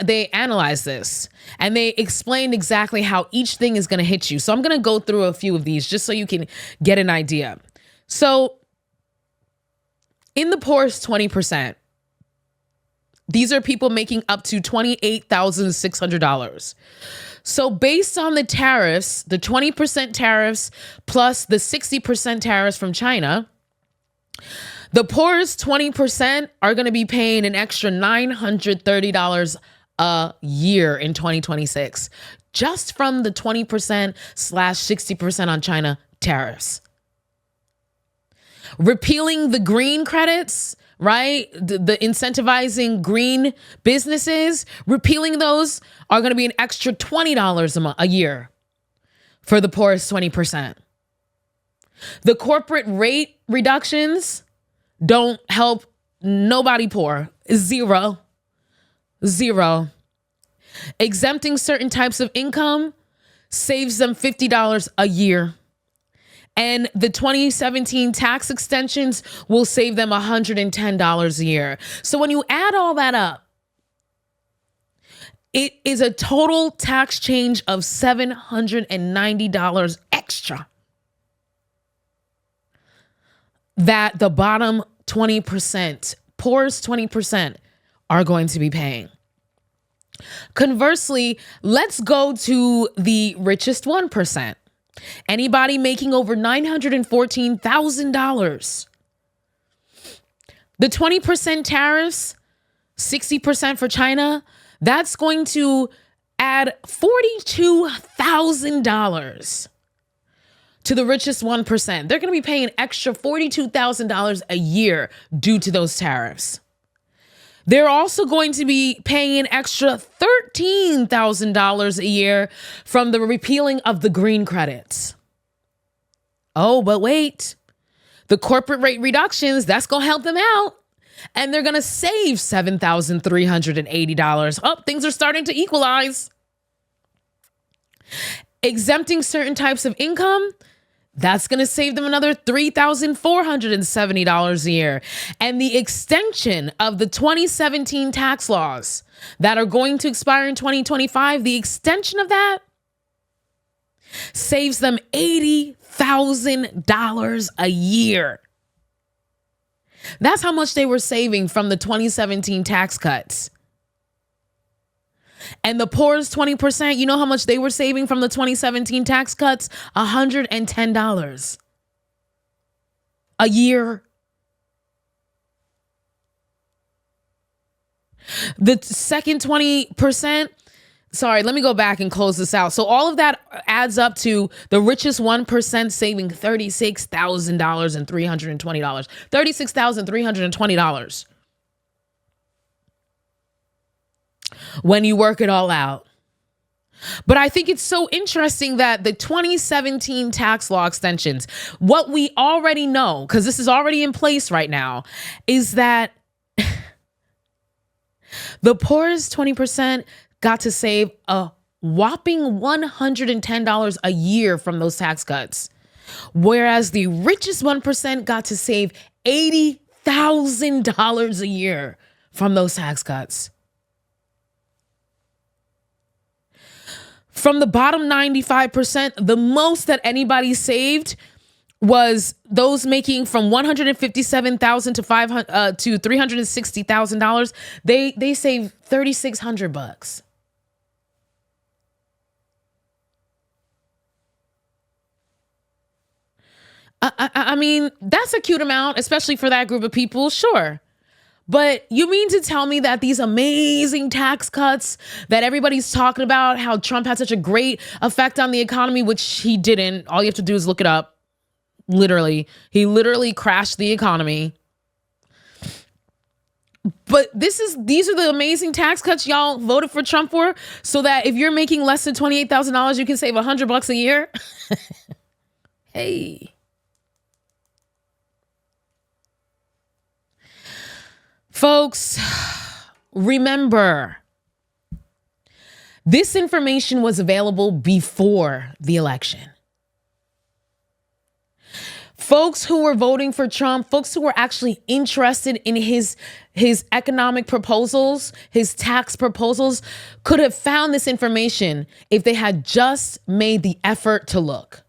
they analyzed this and they explained exactly how each thing is going to hit you. So I'm going to go through a few of these just so you can get an idea. So in the poorest 20%, these are people making up to $28,600. So based on the tariffs, the 20% tariffs plus the 60% tariffs from China, the poorest 20% are going to be paying an extra $930 a year in 2026, just from the 20%/60% on China tariffs. Repealing the green credits, right? The incentivizing green businesses, repealing those are going to be an extra $20 a year for the poorest 20%. The corporate rate reductions don't help nobody poor. Zero. Exempting certain types of income saves them $50 a year. And the 2017 tax extensions will save them $110 a year. So when you add all that up, it is a total tax change of $790 extra that the bottom 20%, poorest 20%, are going to be paying. Conversely, let's go to the richest 1%. Anybody making over $914,000. The 20% tariffs, 60% for China, that's going to add $42,000 to the richest 1%. They're going to be paying an extra $42,000 a year due to those tariffs. They're also going to be paying an extra $13,000 a year from the repealing of the green credits. Oh, but wait, the corporate rate reductions, that's going to help them out. And they're going to save $7,380. Oh, things are starting to equalize. Exempting certain types of income, that's going to save them another $3,470 a year. And the extension of the 2017 tax laws that are going to expire in 2025, the extension of that saves them $80,000 a year. That's how much they were saving from the 2017 tax cuts. And the poorest 20%, you know how much they were saving from the 2017 tax cuts? $110 a year. The second 20%, sorry, let me go back and close this out. So all of that adds up to the richest 1% saving $36,320. $36,320. When you work it all out. But I think it's so interesting that the 2017 tax law extensions, what we already know, because this is already in place right now, is that the poorest 20% got to save a whopping $110 a year from those tax cuts, whereas the richest 1% got to save $80,000 a year from those tax cuts. From the bottom 95%, the most that anybody saved was those making from $157,000 to $360,000. They saved $3,600. I mean, that's a cute amount, especially for that group of people, sure. But you mean to tell me that these amazing tax cuts that everybody's talking about, how Trump had such a great effect on the economy, which he didn't. All you have to do is look it up. Literally. He literally crashed the economy. But these are the amazing tax cuts y'all voted for Trump for, so that if you're making less than $28,000, you can save $100 a year. Hey. Folks, remember, this information was available before the election. Folks who were voting for Trump, folks who were actually interested in his economic proposals, his tax proposals, could have found this information if they had just made the effort to look.